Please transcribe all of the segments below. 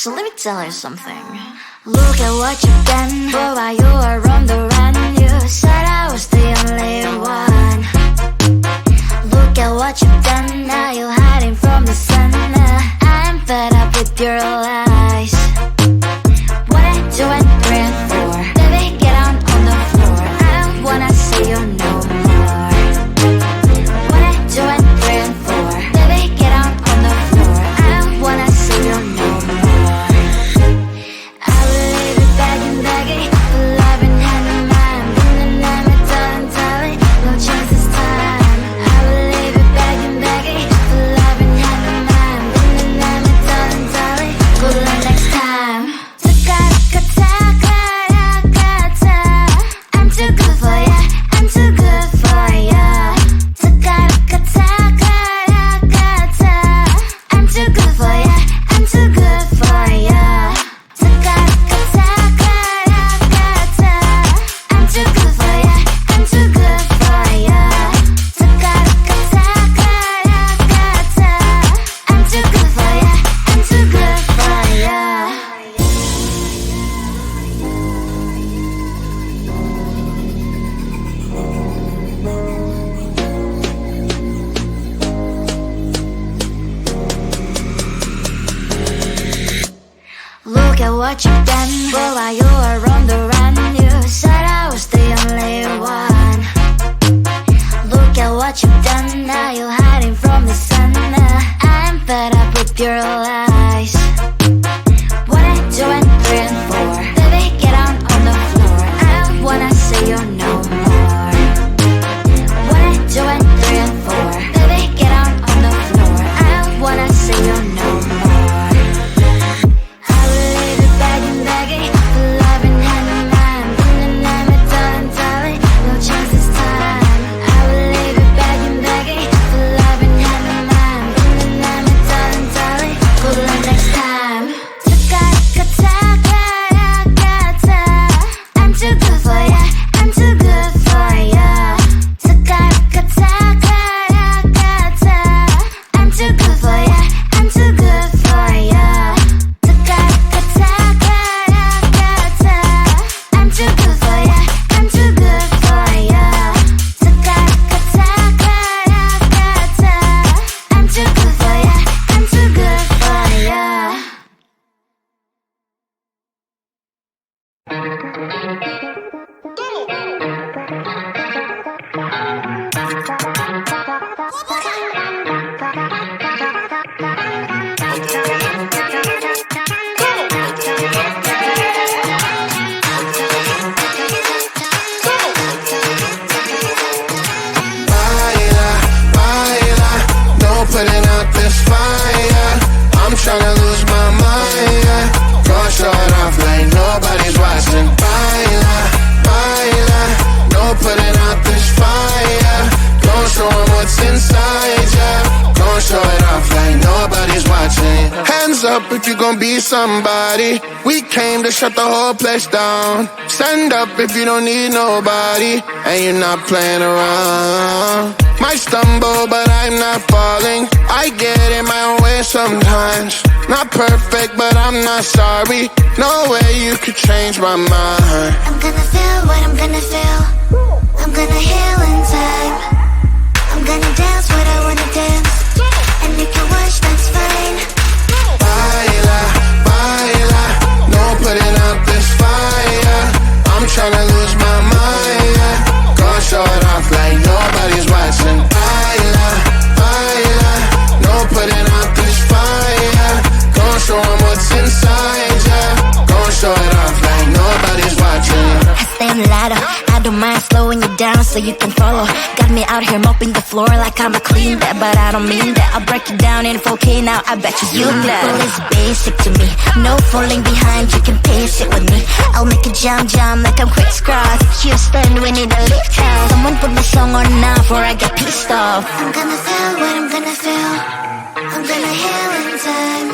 So let me tell you something. Look at what you've done. Boy, while you were on the run, you said I was the only one. Look at what you've done. Now you're hiding from the sun. I'm fed up with your lies. What I do and three and four. Baby, get on the floor. I don't wanna see you no more. What I do and three and four. Baby, get on the floor. I don't wanna see you no more. I will leave it begging, love and hand in mind. And I'm a darling, no chance this time. I will leave it begging, love and hand in mind. And I'm a darling, good luck next time. I'm too good for ya, I'm too good for ya. I'm too good for ya, I'm too good for ya. I'm too good for ya, I'm too good for ya. I'm too good for ya, I'm too good for ya. Look at what you've done. Boy, while you were on the run, you said I was the only one. Look at what you've done. Now you're hiding from the sun. I'm fed up with your lies. What I do and three and four. Baby, get on the floor. I don't wanna see you no more. What I do and three and four. Baby, get on the floor. I don't wanna see you no more. I will leave it begging, love and hand in mind. And I'm a darling, no chance this time. I will leave it begging, love and hand in mind. And I'm a darling, good luck next time. I'm too good for ya, I'm too good for ya. I'm too good for ya, I'm too good for ya. I'm too good for ya, I'm too good for ya. I'm too good for ya, I'm too good for ya. Baila, baila, no putting out this fire. I'm tryna lose my mind, yeah. Gonna show it off like nobody's watching. Baila, baila, no putting out this fire. Gonna show 'em what's inside, yeah. Gonna show it off like nobody's watching. Hands up if you gon' be somebody. We came to shut the whole place down. Stand up if you don't need nobody and you're not playing around. Might stumble, but I'm not falling. I get in my own way sometimes. Not perfect, but I'm not sorry. No way you could change my mind. I'm gonna feel what I'm gonna feel. I'm gonna heal in time. I'm gonna dance what I wanna dance. And you can watch, that's fine. Baila, baila, no putting out this fire. I'm tryna lose my mind, yeah. Gonna show it off like nobody's watching. Baila, baila, no putting out this fire. Gonna show 'em what's inside, yeah. Gonna show it off like nobody's watching. I stand louder, I don't mind slowing you down so you can follow. Got me out here mopping the floor like I'm a clean that, but I don't mean that. I'll break it down in 4K now, I bet you know. Well, it's basic to me, no falling behind, you can pace it with me. I'll make a jump like I'm crisscross. Houston, we need a lift house. Someone put my song on now before I get pissed off. I'm gonna feel what I'm gonna feel. I'm gonna heal in time.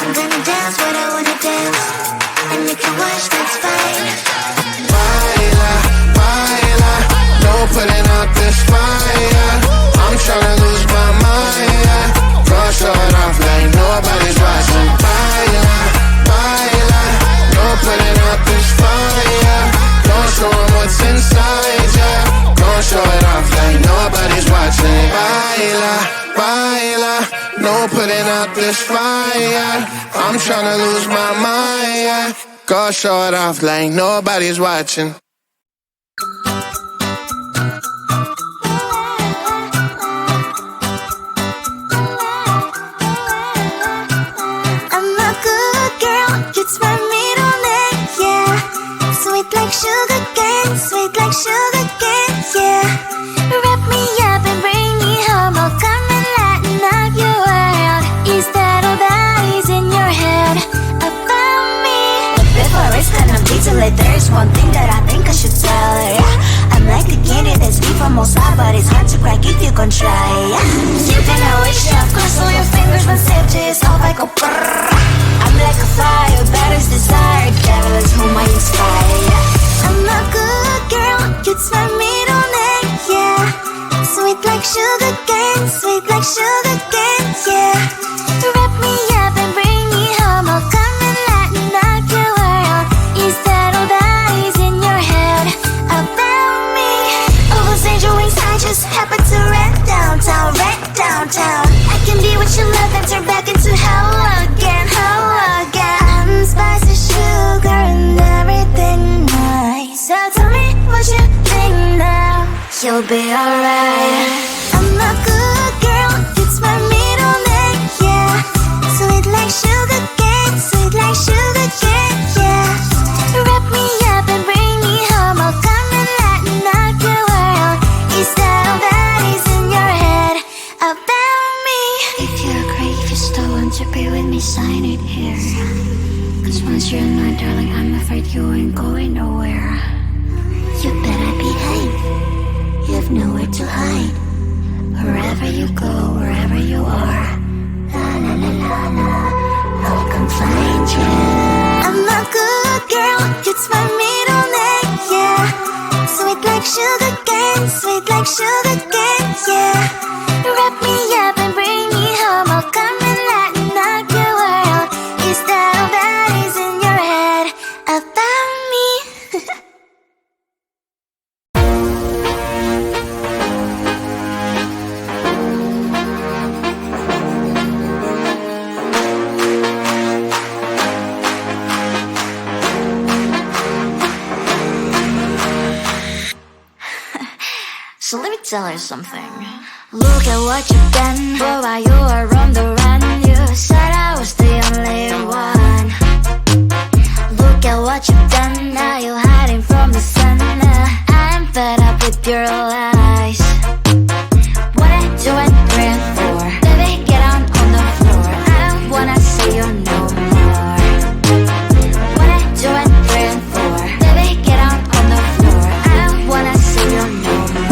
I'm gonna dance what I wanna dance. And you can watch, that's fine. Baila, baila, no putting out this fire. I'm tryna lose my mind, yeah. Gonna show it off like nobody's watching. Baila, this fire. I'm tryna lose my mind, yeah. Go show it off like nobody's watching. I'm a good girl, it's my middle name, yeah. Sweet like sugar cane, sweet like sugar cane, yeah. Wrap me up and bring me home, I'll come and lighten up your world. Is that all that is in your head about me? But before it's gonna be too late, there's one thing that I think I should tell her, yeah. I'm like the candy that's deep from outside, but it's hard to crack if you can try, yeah. You can always shove, cross all your fingers when safety is off, I go brrrr. I'm like a fire, battles desire, devil is whom I inspire, yeah. I'm a good girl, it's my middle name, yeah. Sweet like sugar cane, sweet like sugar cane, yeah. Wrap me up and bring me home, I'll come and lighten up your world. Is that all that is in your head about me? All those angel wings I just happen to rent downtown, rent downtown. I can be what you love and turn back into hell again, hell again. I'm spicy sugar and everything nice. So tell me what you think now. You'll be alright. I'm a good girl, it's my middle name, yeah. Sweet like sugar cane, sweet like sugar cane, yeah. Wrap me up and bring me home, I'll come and lighten up your world. Is that all that is in your head about me? If you agree, if you still want to be with me, sign it here. Cause once you're not, darling, I'm afraid you ain't going nowhere. You better behave, you have nowhere to hide. Wherever you go, wherever you are, la la la la la, I'll come find you. I'm a good girl, it's my middle name, yeah. Sweet like sugar cane, sweet like sugar cane, yeah. Wrap me up and bring me home, I'll come and lighten up your world. Is that all that is in your head about me? So let me tell you something. Look at what you've done, boy, while you were on the run. You said I was the only one. Look at what you've done, now you're hiding from the sun. I'm fed up with your lies. What I do and praying for, baby, get on the floor. I don't wanna see you no more. What I do and praying for, baby, get on the floor. I don't wanna see you no more.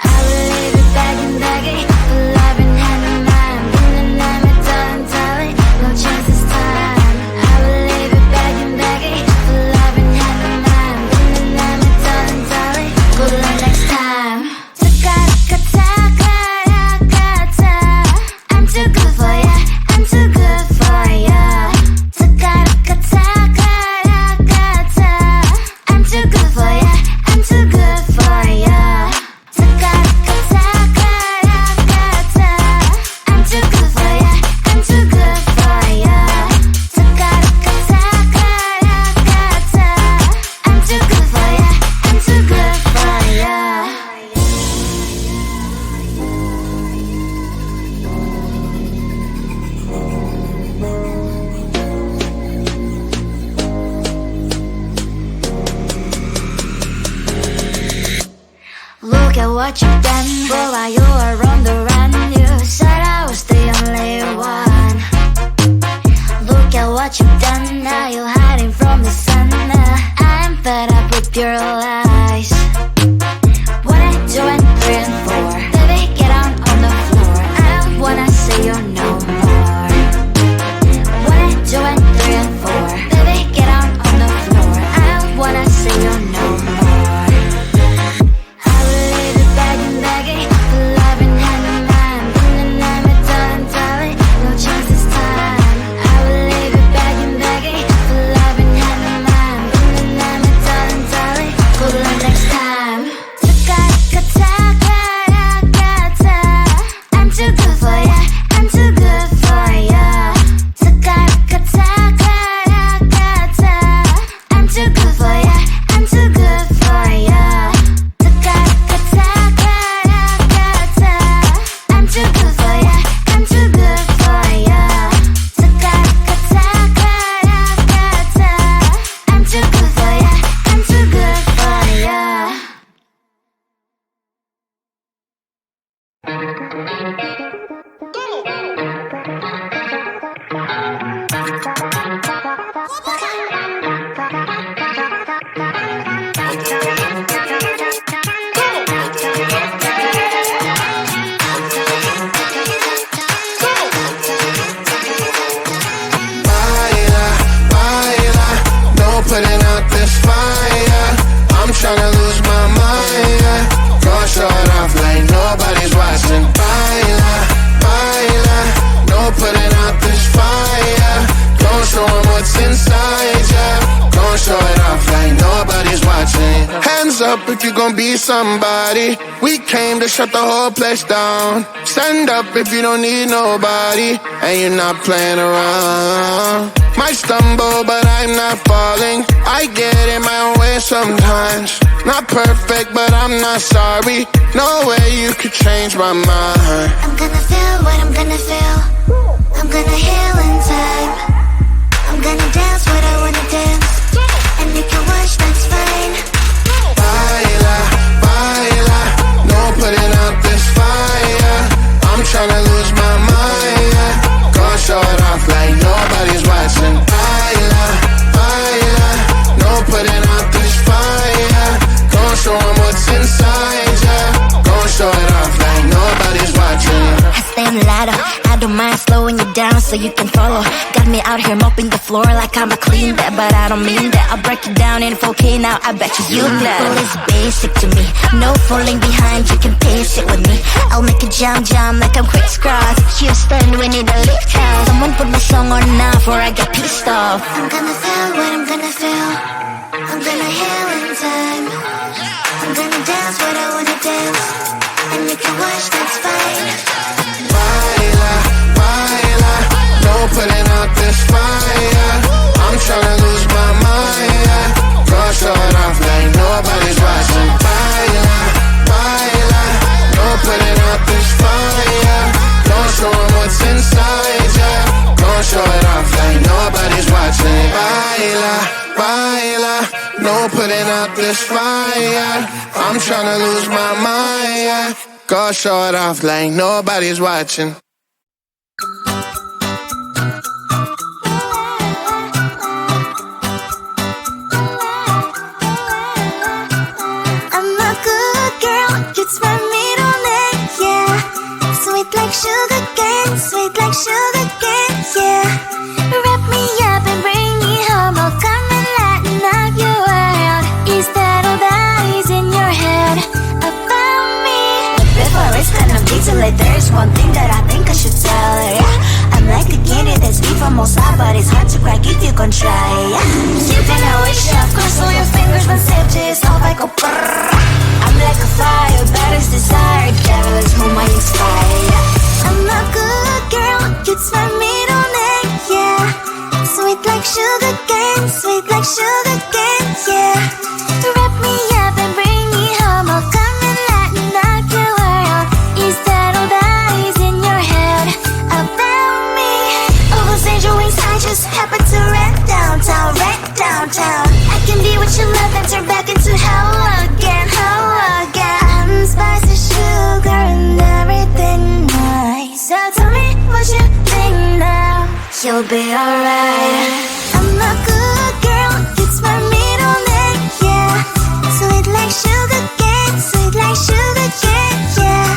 I will leave it begging, love in hand in mind. Been I'm a telling, no chance this time. I will leave it begging, love in hand in mind. Been I'm a telling, good luck next time. I'm too good for ya, I'm too good for ya. I'm too good for ya, I'm too good for ya. I'm too good for ya, I'm too good for ya. I'm too good for ya, I'm too good for ya. Look at what you've done, boy, while you were on the run. You said I was the only one. Look at what you've done, now you're hiding from the sun. I'm fed up with your lies. What I do and praying for, baby, get on the floor. I don't wanna see you no more. What I do and praying for, baby, get on the floor. I don't wanna see you no more. I will leave it begging, Putting out this fire, I'm tryna lose my mind, yeah. Go short off like nobody's watching. Baila, baila, no putting out this fire. Go show 'em what's inside, yeah. Go show it off like nobody's watching. Hands up if you gon' be somebody. We came to shut the whole place down. Stand up if you don't need nobody and you're not playing around. Might stumble, but I'm not falling. I get in my own way sometimes. Not perfect, but I'm not sorry. No way you could change my mind. I'm gonna feel what I'm gonna feel. I'm gonna heal in time. I'm gonna dance what I wanna dance. And you can watch, that's fine. Baila, baila, no putting out this fire. I'm tryna lose my mind, yeah. Go show it off like nobody's watching. Baila, baila, no putting out this fire. Go show 'em what's inside, yeah. Go show it off like nobody's watching. I stand louder, I don't mind slowing you down so you can follow. Got me out here mopping the floor like I'm a clean that, but I don't mean that. I'll break it down in 4K now, I bet you know. Well, it's basic to me, no falling behind, you can pace it with me. I'll make a jump like I'm crisscross. Houston, we need a lift house. Someone put my song on now before I get pissed off. I'm gonna feel what I'm gonna feel. I'm gonna heal in time. I'm gonna dance what I wanna dance. And you can watch, that's fine. Baila, baila, no putting out this fire. I'm tryna lose my mind, yeah. Go show it off like nobody's watching. Baila, baila, no putting out this fire. Don't show 'em what's inside, yeah. Go show it off like nobody's watching. Baila, baila, no putting out this fire. I'm tryna lose my mind, yeah. Go show it off like nobody's watching. I'm a good girl, it's my middle name, yeah. Sweet like sugar cane, sweet like sugar cane, yeah. Wrap me up and bring me home, I'll come and lighten up your world. Is that all that is in your head about me? But before I start no detail, there's one thing that I think I should tell her, yeah. I'm like a candy that's deep from outside, but it's hard to crack if you can try, yeah. You can always shove, cross all your fingers when safety is off, I go brrrr. I'm like a fire, that is desire, devil is whom I inspire, yeah. I'm a good girl, it's my middle name, yeah. Sweet like sugar cane, sweet like sugar cane, yeah. Wrap me up and bring me home, I'll come and lighten up your world. Is that all that is in your head about me? All those angel wings I just happen to rent downtown, rent downtown. I can be what you love and turn back into hell again, hell again. I'm spicy sugar and everything nice. So tell me what you think now. You'll be alright. I'm a good girl, it's my middle name, yeah. Sweet like sugar cane, sweet like sugar cane, yeah.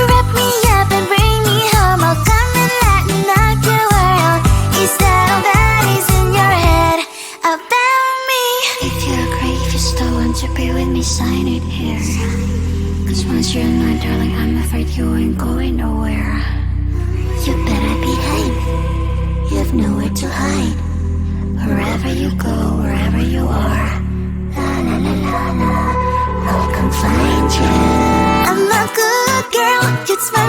Wrap me up and bring me home, I'll come and lighten up your world. Is that all that is in your head about me? If you agree, if you still want to be with me, sign it here. Cause once you're mine, darling, I'm afraid you ain't going nowhere. You better behave, you have nowhere to hide. Wherever you go, wherever you are, la la la la la, I'll come find you. I'm a good girl, it's my